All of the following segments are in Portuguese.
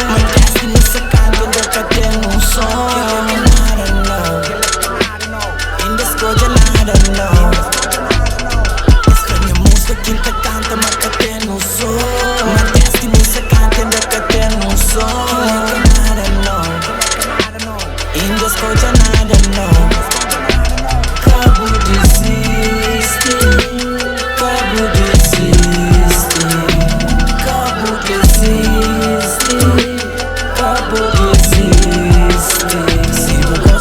My destiny secando da catena um som. In the score já nada não. Escreve a música que ele canta, mas catena um som. My destiny secando da catena um som. Nada não. In the score já nada não. Cabo desiste, cabo desiste, cabo desiste, cabo desiste.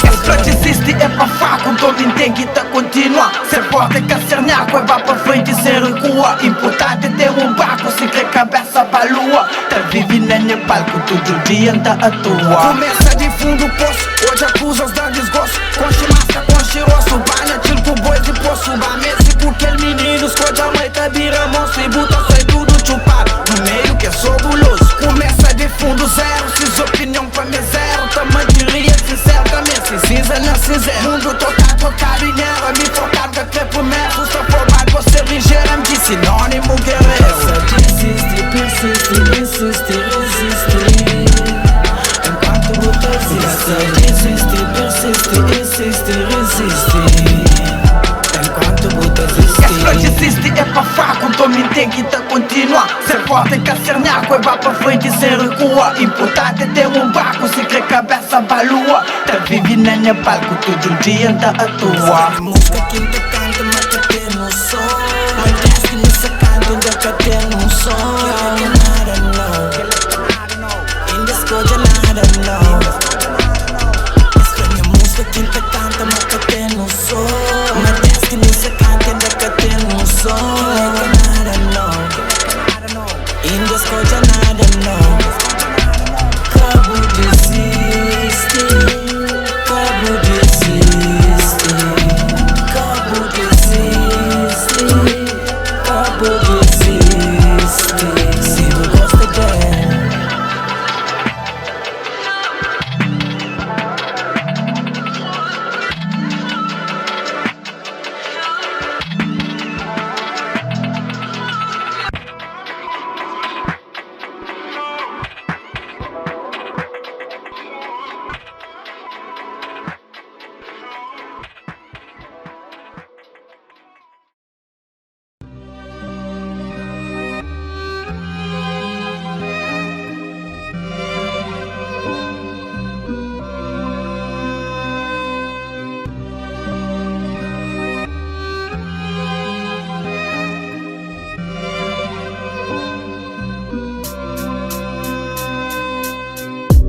Essa desiste é pra faco, todo tem que tá continuar. Ser forte que ser nhaco, é vá pra frente sem recua. Importante é ter um barco, se quer cabeça pra lua. Tá vivendo no palco, todo dia tá à toa. Começa de fundo o poço, hoje acusas da desgosto. Conche massa, conche rosto, banha, tiro com boi de poço. Bamese com aquele menino, esconde a mãe, tá vira monstro. E buta sai tudo chupado, no meio que é só guloso. Começa de fundo zero, se opinião pra mim zero. Tamanho de ria, sincero, também se cinza na cinzero. Mundo tocado em erro, me focado da crepo merda. Só formado, você ligeiro, me sinônimo guerreiro. Desiste, persiste, insiste, resiste. Enquanto luta existe. Desiste, persiste, insiste, resiste. Enquanto luta existe. Essa desiste é pra fraco, também tem que tá continuar. Ser forte que ser nhaco, é vá pra frente sem recua. Importante é ter um barco, se quer cabeça pra lua. Tá vivendo no palco, todo dia tá à toa. Música que te canta, mas catena um som. My destiny secando da catena um som. Nada não. In the score já nada não. Escreve a música que te canta, mas catena um som. My destiny secando da catena um som. Nada não. In the score já nada não. Cabo desiste, cabo desiste, cabo desiste, cabo desiste. Se não gosta dela.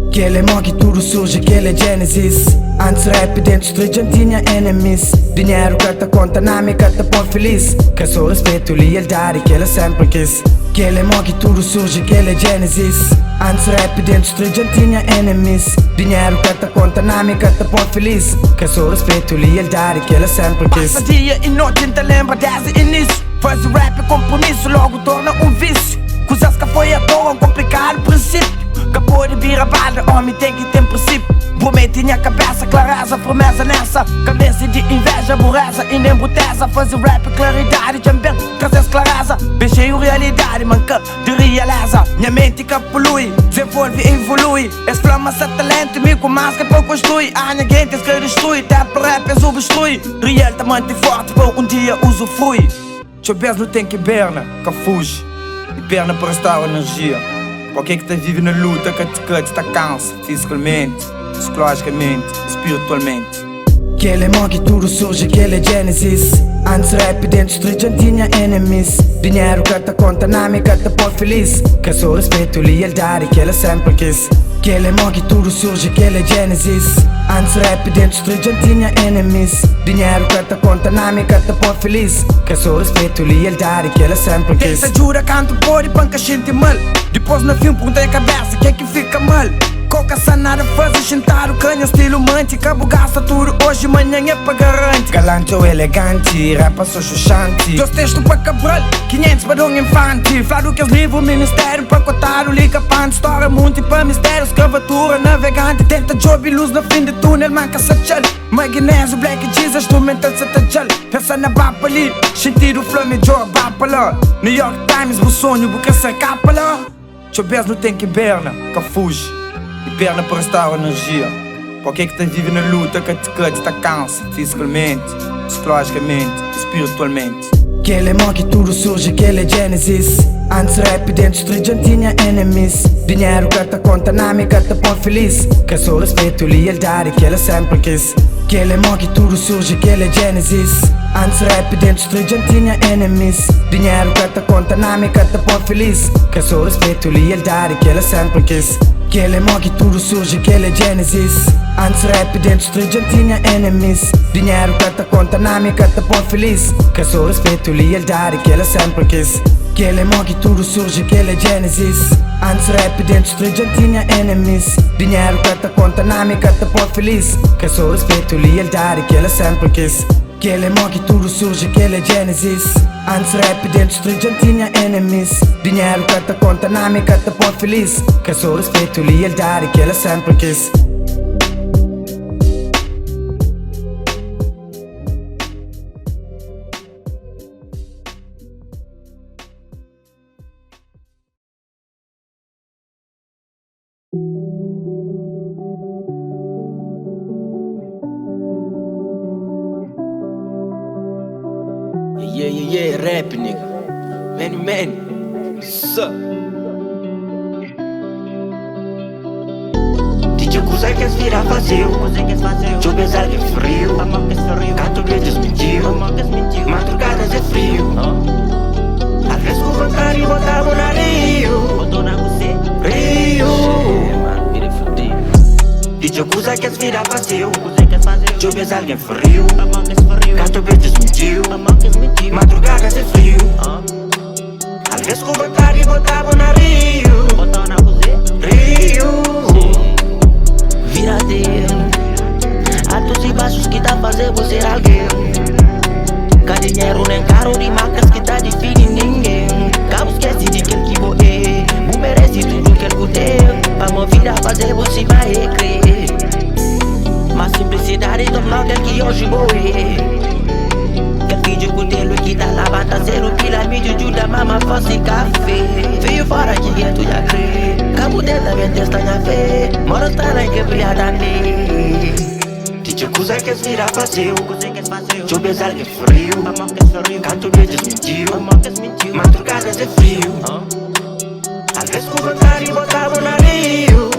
Aquele é que tudo surge, aquele é Genesis. Antes rap dentro street já tinha enemies. Dinheiro que te conta na minha que te põe feliz. Que só respeito e lealdade que ele sempre quis. Aquele é que tudo surge, aquele é Genesis. Antes rap dentro street já tinha enemies. Dinheiro que te conta na minha que te põe feliz. Que só respeito e lealdade que ele sempre quis. Passa dia e noite te lembra desde o início. Faz o rap compromisso, logo torna um vício. Coisas que foi à toa, um complicado princípio. Que pode vir a bala, homem tem que ter princípio. Promete minha cabeça, clareza, promessa nessa. Cabeça de inveja, burreza e nem bruteza. Fazer rap, claridade, também trazer clareza. Bem cheio realidade, manca de realeza. Minha mente que polui, desenvolve e evolui. Exclama seu talento, me com máscara para construir. A ninguém tem que destruir, tempo rap é substitui. Real tamanho forte, para um dia usufrui. Chover não tem que berna, que fuge. E perna para restar energia. Por que tá vive na luta que te tá cansa? Fisicamente, psicologicamente, espiritualmente. Aquele é que tudo surge, aquele é Genesis. Antes rap dentro street já tinha enemies. Dinheiro que te conta na minha que te põe feliz. Que só respeito e lealdade que ele sempre quis. Aquele é que tudo surge, aquele é Genesis. Antes rap dentro street já tinha enemies. Dinheiro que te conta na minha que te põe feliz. Que só respeito e lealdade que ele sempre quis. Essa jura canto pode panca gente mal. Depois no fim perguntei a cabeça, que é que fica mal? Coca sanada faz sentar o canho estilo mante. Cabo gasta tudo hoje, manhã é pra garante. Galante ou elegante, rapa sou chuchante. Dois textos pra Cabral, 500 para um infante. Flado que os livros, ministério pra cotar o liga pante. História muito pra mistério, escravatura navegante. Tenta job e luz no fim de túnel, manca satchel. Magnésio, black Jesus, instrumental satchel. Pensa na bapa ali, sentido flame, job bapa lá. New York Times, o sonho, porque ser capa lá. Chobes não tem que hiberna, que fuge. Hiberna para restar energia. Porque que tá vive na luta, que te cansa fisicamente, psicologicamente, espiritualmente. Que ele é que tudo surge, que ele é Genesis. Antes rap dentro street já tinha enemies. Dinheiro que te conta nome, que te põe feliz. Que sou respeito e lealdade que ele sempre quis. Que ele é que tudo surge, que ele é Genesis. Antes rap dentro street já tinha enemies. Dinheiro que te conta nome, que te põe feliz. Que sou respeito e lealdade que ele sempre quis. Que ele é que tudo surge, que ele é Genesis. Antes rap dentro street já tinha enemies. Dinheiro que te conta nome, que te põe feliz. Que sou respeito e lealdade que ele sempre quis. Que ele é que tudo surge, que ele é Genesis. Antes rap dentro street já tinha enemies. Dinheiro que te conta nome, que te põe feliz. Que sou respeito e lealdade que ele sempre quis. Que ele é que tudo surge, que ele é Genesis. Antes rap dentro street já tinha enemies. Dinheiro que te conta nome, que te põe feliz. Que sou respeito e lealdade que ele sempre quis. Yeah, rap, nigga. Man, sup? DJ Cusai quer virar vazio. Chubes alguém frio. Canto vezes mentiu. Madrugadas é frio. Às vezes o contrário botava na Rio. DJ Cusai quer virar vazio. Chubes alguém frio. Canto vezes mentiu. Madrugadas é frio. Às vezes com vontade botava na Rio. Viradeiro. Altos e baixos que dá fazer você alguém. Com dinheiro nem caro de marcas que tá definindo ninguém. Cabo esquece de quem que vou é. Não merece tudo que ele tem. Pra uma vida fazer você vai crer. Mas simplicidade tornou aquele que hoje vou é. Vídeo com telo que dá lavata zero pila mídia ajuda mama fosse café. Veio fora que é tu já crê. Cabo dela vem testar na fé. Mora estar em que briada me. DJ Cusa que vira vazio. Chubes alguém frio. Canto vezes mentiu. Madrugadas é frio. Às vezes com vontade botava na Rio.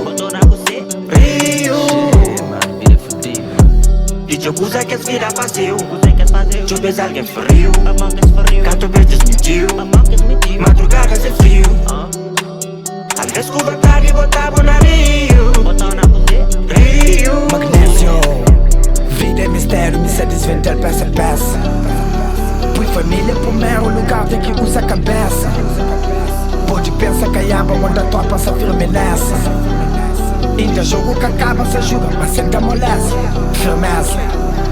DJ Cusa que vira vazio. Chubes alguém frio. Canto vezes mentiu. Madrugadas é frio. Às vezes com vontade botava na Rio. Magnésio. Vida é mistério, me se desvendar peça a peça. Põe família pro meu lugar, tem que usar a cabeça. Pode pensar que a aba manda tua passa firme nessa. Ainda jogo que acaba, se ajuda, mas ainda amolece. Firmeza.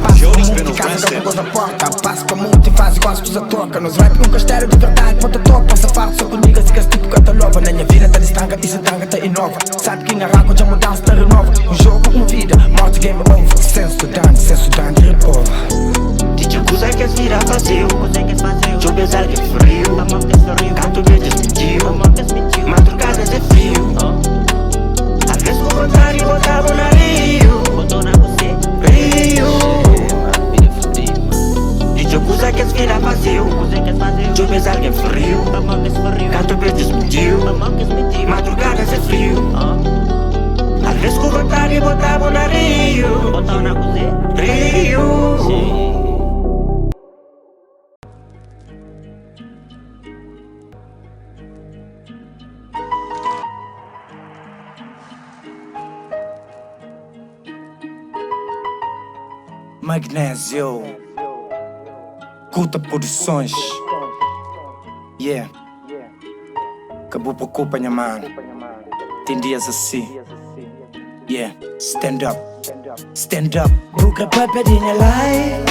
Passo com muito, casa da coisa porta. Passo com muito e faz igual as pessoas tocam. Nos rap nunca estéreo de verdade, ponta toca. Passa farto, só com niggas e que tipo canta lova. Na minha vida tá distanga e se tanga tá inova. Sabe que na raco já mudança tá renova. Um jogo, vida, morte, game over. Sem estudante, repova. DJ Cusa que vira vazio. Chubes alguém frio. Canto vezes mentiu. Madrugadas é frio. Às vezes com vontade botava na Rio. DJ Cusa que vira vazio. Chubes alguém frio. Canto vezes mentiu. Madrugadas é frio. Às vezes com vontade botava na Rio. Magnésio. Culta Produções. Yeah. Acabou por culpa, minha mano. Tem dias assim. Yeah. Stand up. Stand up. Buca papadinha live.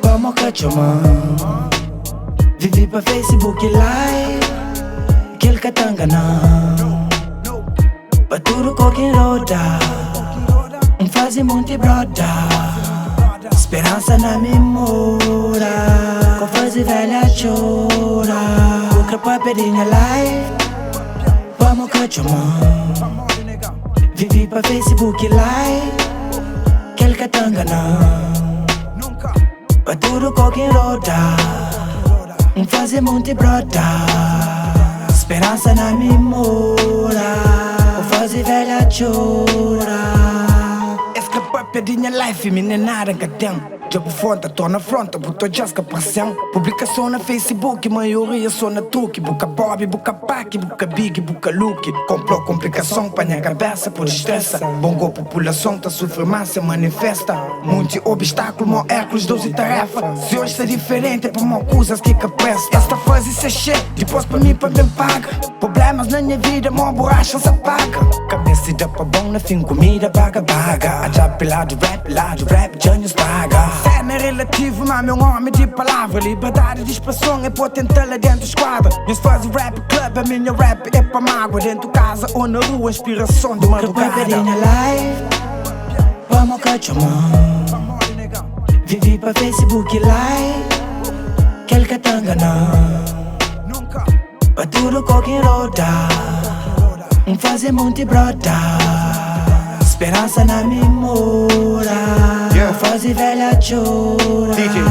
Vamos cachorro. Vivi pra Facebook live. Aquele catanga não. Pra tudo qualquer roda. Faz muito broda. Esperança na memória. Com fase velha chora. O crepa pedinha live. cachorro. Vivi pra Facebook e like, quel que tanga não. Pra tudo qualquer roda, fazer muito broda. Esperança na memória, fazer velha chorar. Escapar pedinha life, minenária que tem. Job fonte, tô na fronte, botou jasca pressão. Publicação na Facebook, maioria só na truque. Buca Bob, buca Pac, buca Big, buca Luke. Comprou complicação pra minha cabeça por estressa. Bongo população tá sofrendo massa, manifesta. Muito obstáculo, mó Hércules, 12 tarefas. Se hoje tá diferente, é por mó coisas que presta. Esta fase se cheia, depois pra mim, pra bem paga. Problemas na minha vida, mó borracha se apaga. Cabeça de pra bom, na fim comida, baga. A job lá do rap, genius paga. Cena é relativo, mas meu homem de palavra. Liberdade de expressão é potente lá dentro da esquadra. Nós faz rap club, a minha rap é pra mágoa. Dentro de casa ou na rua, inspiração de madrugada. Que na live, vamos cachorro. Vivi pra Facebook e like, quel que tanga não. Pra tudo qualquer roda, fazer muito broda. Esperança na memória, fazer velha chorar.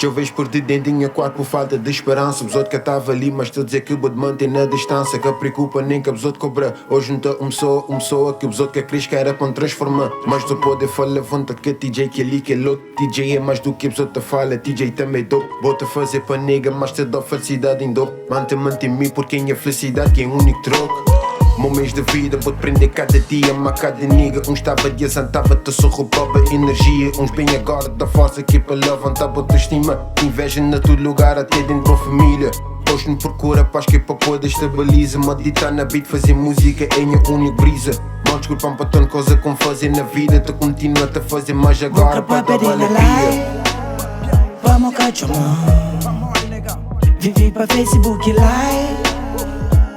Eu vejo perdido em dinha quarto por falta de esperança. Os outros que tava ali, mas tu dizer que eu vou manter na distância. Que preocupa nem que os outros cobra. Hoje não tá uma pessoa que os outros que acredita que era para transformar. Mas tu pode falar vontade que TJ que ali que é louco. TJ é mais do que os outros fala, TJ também dope. Bota fazer para nega, mas te dá felicidade em dope. Mantém mim porque é felicidade que é o único troco. Momentos de vida, vou-te prender cada dia, mas cada nigga. Uns estava de tava-te só roubava energia. Uns bem agora da força que para levantar a autoestima. Inveja na todo lugar, até dentro da família. Hoje não procura paz que para poder estabiliza. Meditar na beat, fazer música é minha única brisa. Não desculpam para tanta coisa como fazer na vida. Tu continua a fazer mais agora para dar vale a pia. Vamos cachorro. Vivi pra Facebook e like,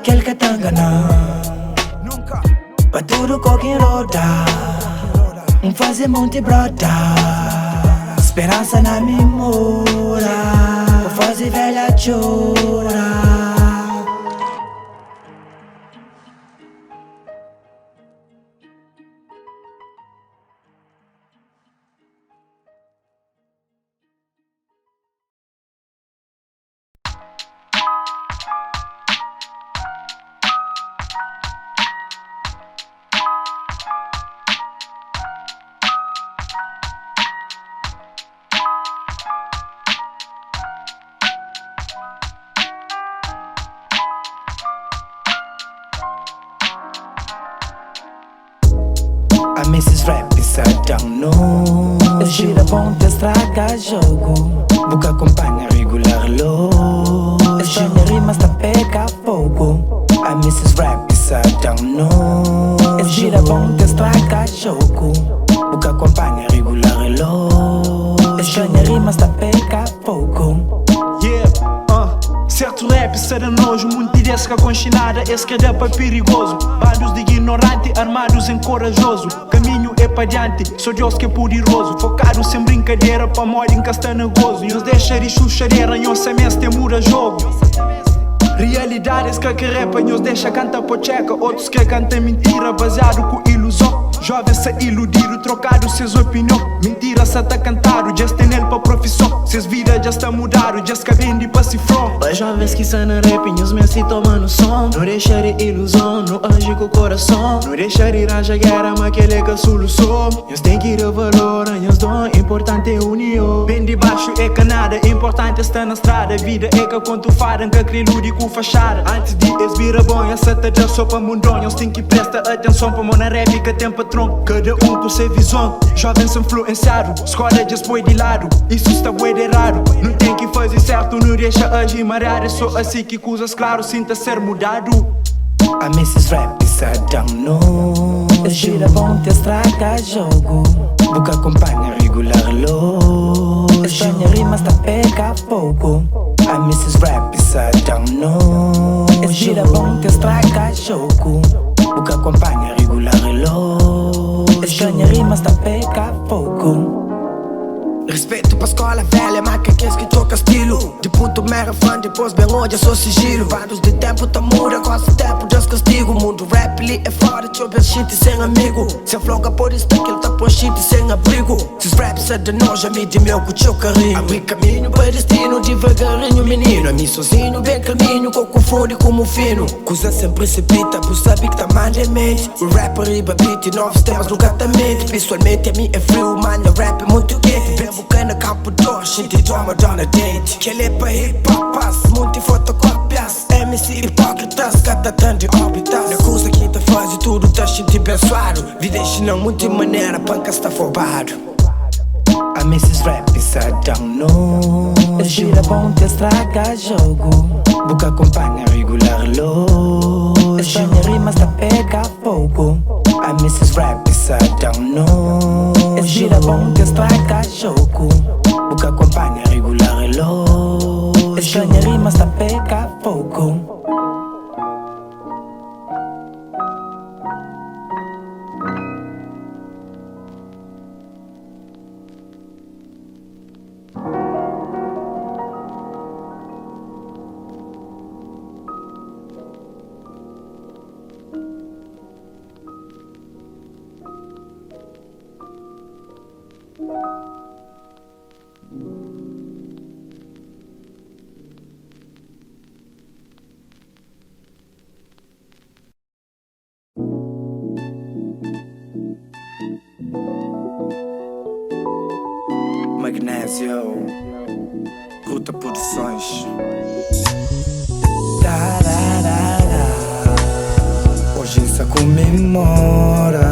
quel que tanga não. Pra tudo qualquer roda, fazer muito broda. Esperança na memória, fazer velha chorar. A Mrs. Rap sadão no. Gira bom te estraga jogo. Buca acompanha regular low. Minha rima está pega fogo. A Mrs. Rap sadão no. Gira bom te estraga jogo. Buca acompanha regular low. Minha rima está pega fogo. Certo rap será nojo, muito idesca conchinada. Esse que é rap perigoso. Bandos de ignorante, armados em corajoso. Caminho é para diante, sou Deus que é poderoso. Focado sem brincadeira, para morrer em castanegoso. E os deixar e chuchadeira, em semestre temura jogo. Realidades que rapa, e os deixa canta pocheca. Outros que cantam mentira, baseado com ilusão. Jovens se iludiram, trocado seus opiniões. Mentira se tá cantado, just tem ele pra profissão. Seus vidas já está mudado, just que vende pra cifrão. Os jovens que são na rap, os meus se tomando som. Não deixar de ilusão, não age com o coração. Não deixar de arranjar guerra, mas que é a solução. Eles têm que ir a valor, eles dão, importante é união. Bem de baixo é que nada, importante está na estrada. Vida é que quando falam que acrelude com fachada. Antes de eles virar bom, essa tá já só pra mundão. Eles têm que prestar atenção pra mão na rap que tem patrão. Cada com sua visão, jovens influenciados. Escolha dispõe de lado, isso está bué de raro. Não tem que fazer certo, não deixa agir marear. É só assim que coisas claro, sinta ser mudado. A Mrs. Rap sadão no. Gira bom te estraga jogo. Buca acompanha regular low. Minha rima está pega fogo. A Mrs. Rap sadão no. Gira bom te estraga jogo. Buca acompanha regular low. Minha rima está pega fogo. Respeito pra escola velha, mas que é que troca estilo. De puto mera fã, depois bem hoje sou sigilo. Vários de tempo tá muda, gosto de tempo Deus castigo. O mundo rap ali é fora, deixa eu ver shit sem amigo. Se afloga por isso que ele tá por shit sem abrigo. Se os raps é de nojo, a mim de meu com teu carinho. Abri caminho para destino, devagarinho menino. A mim sozinho, bem caminho, com confunde como fino. Coisa sem precipita, por saber que tá manamente. O rap arriba beat e novos temas nunca tá mente. Visualmente a mim é frio, mano, o rap é muito quente. Bebo cana, campo doce, gente toma dona dente. Que ele é pra hip hop, muito fotocópias. MC hipócritas, cada tanto de órbitas. Na coisa que tá fazendo tudo, tá gente abençoado. Vida não muito de maneira, panca está afobado. A Mrs. Rap, I don't know. Gira bom te estraga jogo. Boca acompanha regular low. Essa minha rima está pega fogo. A Mrs. Rap, I don't know. Gira bom te estraga jogo. Boca acompanha regular low. Essa minha rima está pega fogo. Magnésio, Ruta Produções. Hoje isso comemora.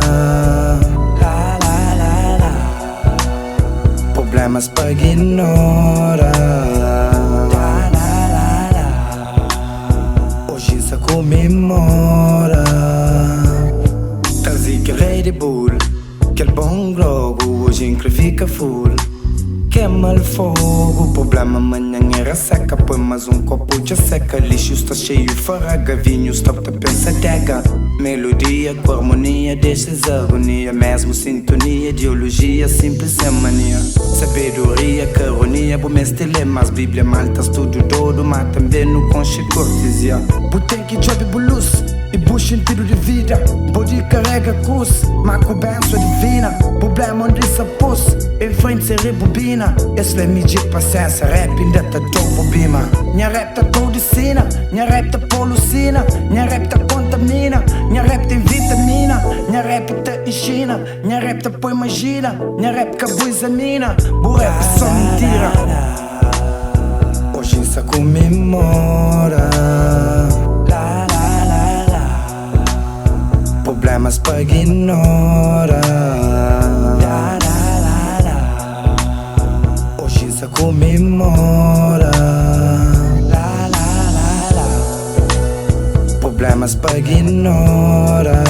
Problemas para ignora. Hoje isso comemora. Trazi que rei de bull, que é bom globo. Hoje incrível full. Queima o fogo, problema amanhã era seca. Põe mais copo já seca. Lixo está cheio, farraga. Vinho stop da pensa dega. Melodia com harmonia, deixas agonia. Mesmo sintonia, ideologia, simples sem mania. Sabedoria, caronia, bom mês dilemas. Bíblia, malta, estudo todo. Mas também no conche cortesia. Botei que job bulus e bucha em tiro de vida. Body carrega cruz, mas com benção divina. Problema onde se pus, em frente se rebobina. Esse é medir paciência, rap ainda tá todo bima. Minha rap tá toda ensina, minha rap tá polucina. Minha rap tá contamina, minha rap tem vitamina. Minha rap tá enchina, minha rap tá põe imagina. Minha rap acabou examina, o rap é só mentira. Hoje isso comemora. Problemas para ignora. Hoje isso comemora. Problemas para ignora.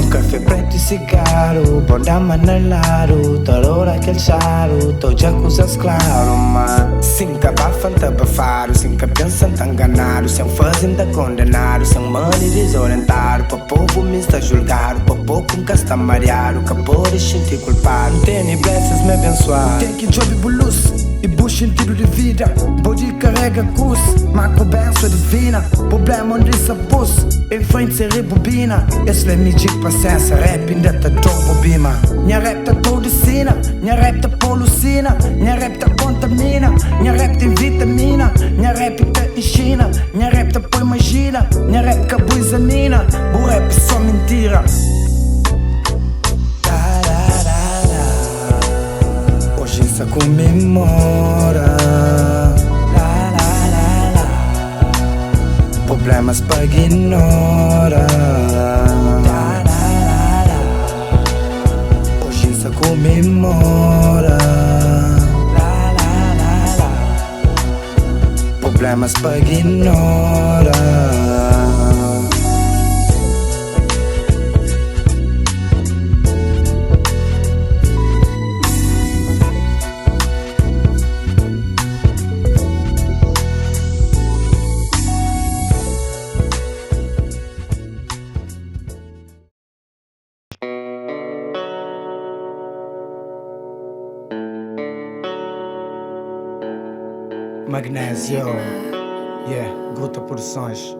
Café preto e cigarro, bom manalaro. Tarora aquele charo, tô já coisas claro, mas sem acabar fanta abafaro, sem que pensam tão enganado, sem fazenda condenado, sem money desorientado. Para povo me está julgado, para pouco nunca está mareado, acabou de sentir culpado. Tem blessings me abençoar. Tem que job bulus e bucha em tiro de vida. Body carrega cruz, mas com benção divina. Problema onde se pus, em frente se rebobina. Esse é medir paciência, rap ainda tá todo bima. Minha rap tá toda ensina, minha rap tá polucina. Minha rap tá contamina, minha rap tem vitamina. Minha rap tá enchina, minha rap tá põe imagina. Minha rap acabou examina, o rap é só mentira. Hoje isso comemora. Problemas para ignora. Hoje isso comemora. Problemas para ignora. Magnésio, yeah, Gruta Produções.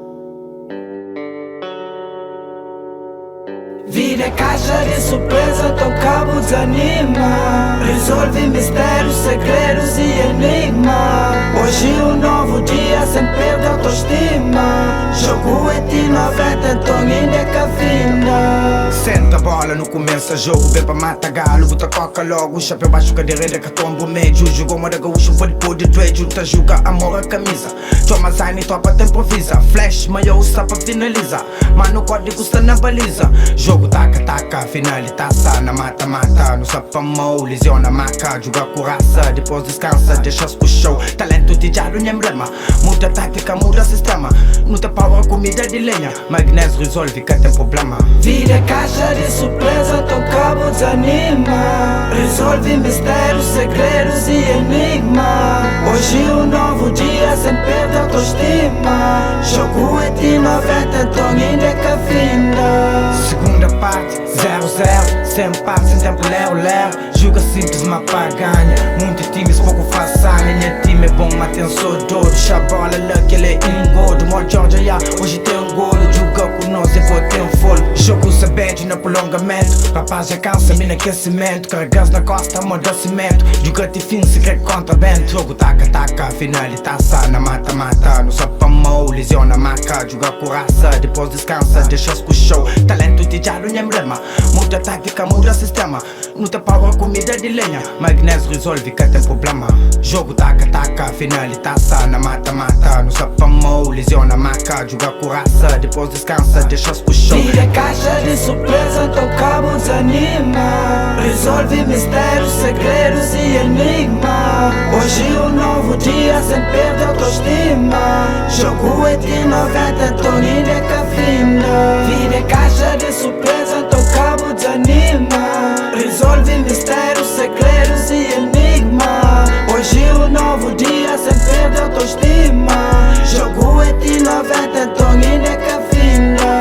Vida é caixa de surpresa, teu cabo desanima. Resolve mistérios, segredos e enigma. Hoje um novo dia, sem perder autoestima. Jogo é de 90, então ainda é cafina. Senta a bola, no começo jogo, bem pra mata galo. Bota coca logo, chapéu baixo, cadeira, catombo médio. Jogou uma da gaúcho, pode pôr de trade. Tá julga amor a camisa. Toma zaine, topa, te improvisa. Flash, maior usa pra finalizar. Mano, código está na baliza. Jogo taca, taca, finalitaça. Na mata, mata, no sapamou. Lesiona, maca, joga com raça. Depois descansa, deixa-se pro show. Talento de diário, nem emblema. Muda tática, muda sistema. Não tem power, comida de lenha. Magnésio resolve que tem problema. Vida é caixa de surpresa, teu cabo desanima. Resolve mistérios, segredos e enigma. Hoje um novo dia, sem perder autoestima. Jogo é de 90, então ainda é cafina. Segunda parte, 0-0, sem parte, sem tempo, lero. Joga simples, mas para ganha. Muitos times, pouco façanha. Minha time é bom, mas tem só dor. Chabola, luck, ele é engordo. Mó Georgia, yeah, hoje tem golo. Joga com nós, eu vou ter folo. Jogo sabete no prolongamento. Rapaz já cansa, mina aquecimento. Carregas na costa, moda cimento. Joga te fim, se quer contra vento. Jogo taca, taca, finalitaça. Na mata, mata, no sapamou. Lesiona, marca, joga com raça. Depois descansa, deixa-se pro show. Talento de diário, nem emblema. Muda tática, muda sistema. Não tem power, comida de lenha. Magnésio resolve que tem problema. Jogo taca, taca, finalitaça. Na mata, mata, no sapamou. Lesiona, marca, joga com raça. Depois descansa, deixa-se pro show. Vida é caixa de surpresa, teu cabo desanima. Resolve mistérios, segredos e enigma. Hoje um novo dia, sem perder autoestima. Jogo é de 90, então ainda é cafina. Vida é caixa de surpresa, teu cabo desanima. Resolve mistérios, segredos e enigma. Hoje um novo dia, sem perder autoestima. Jogo é de 90, então ainda é cafina.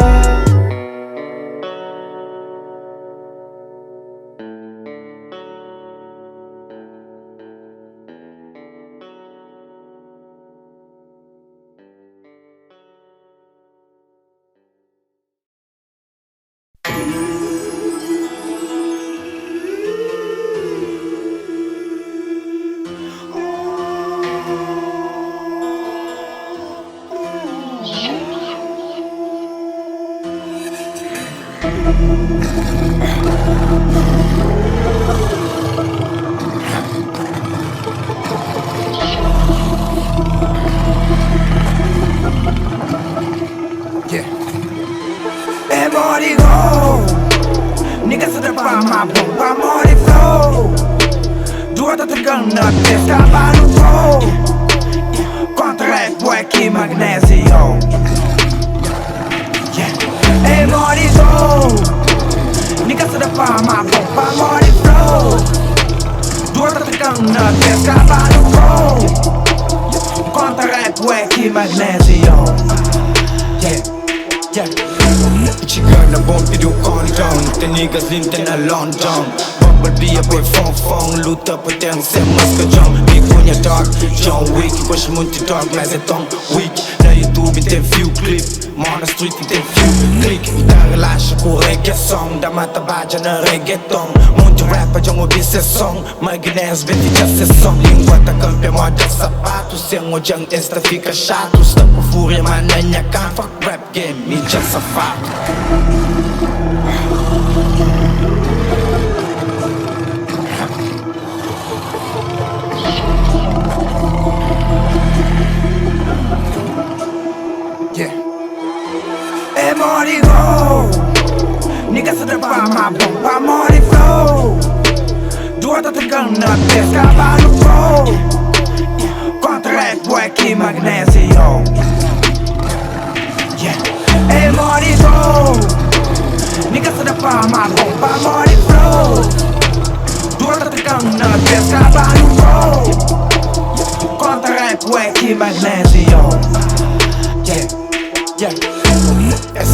Niggas to the bar, my bro, I'm on the flow. Do it at the gun, not this, cava no flow. Contra boy aqui, Magnésio. Hey, money go. Niggas to the bar, my bro, I'm on the flow. Do it at the gun, not this, cava no flow. Contra boy aqui, Magnésio. Chicana bom pediu condom. Tem niggas lintem na London. Bumblebee, boy fong. Luta por ter ser mais que John. Big Punha Dog, John Wick. Gosto muito de dog, mas é tão weak. Na YouTube tem few clip. Mona Street tem few click. Tá relaxa com reggaeton. Da mata baja na reggaeton. Muito rapper, John obsessão. Magnésio, vem de acessão. Língua tá campeã, moda sapato. Sem o John, esta fica chato. Está com fúria, mas nem a can. Fuck rap game, me já safado. Hey, money go. Niggas to the bar, my bro, I'm on the flow. Do it at the gun, not this, cava no flow. Contra boy aqui, Magnésio. Hey, money go. Niggas to the bar, my bro, I'm on the flow. Do it at the gun, not this, cava no flow. Contra boy aqui, Magnésio.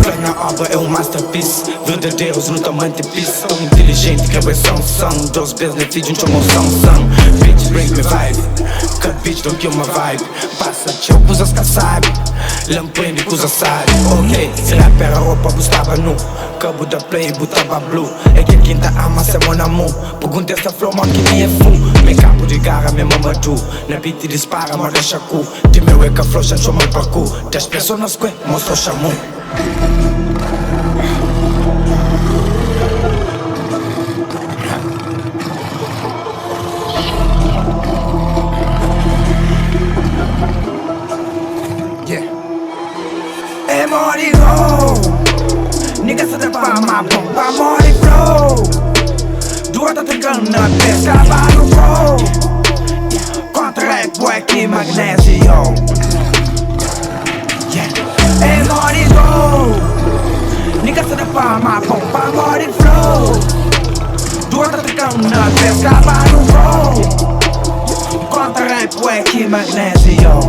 Venha a obra é um masterpiece. Verdadeiros nunca mantepiece. Tão inteligente que é são 12 vezes na feed, um são. Bitch bring me vibe. Cut bitch don't kill my vibe. Passa tchau, coisas que sabe. Lamprende, coisa sabe. Ok, se rap era roupa, gostava nu. Cabo da play, botava blue. É que quem tá ama, se é mon amor. Pergunta essa flow, mano, que nem é full. Me cabo de garra, me mamadou. Na beat dispara, mas deixa cu. De meu é que a flow, já chama o pacu. 10 pessoas que mostrou chamou. É morigo, nigga se dá ma bomba mori flow. Duas tá tocando na pesca, cavalo flow. Contra rap, boy, que magnésio. É morigo, nigga se dá ma bomba mori flow. Duas tá tocando na pesca, cavalo flow. Contra rap, boy, que magnésio.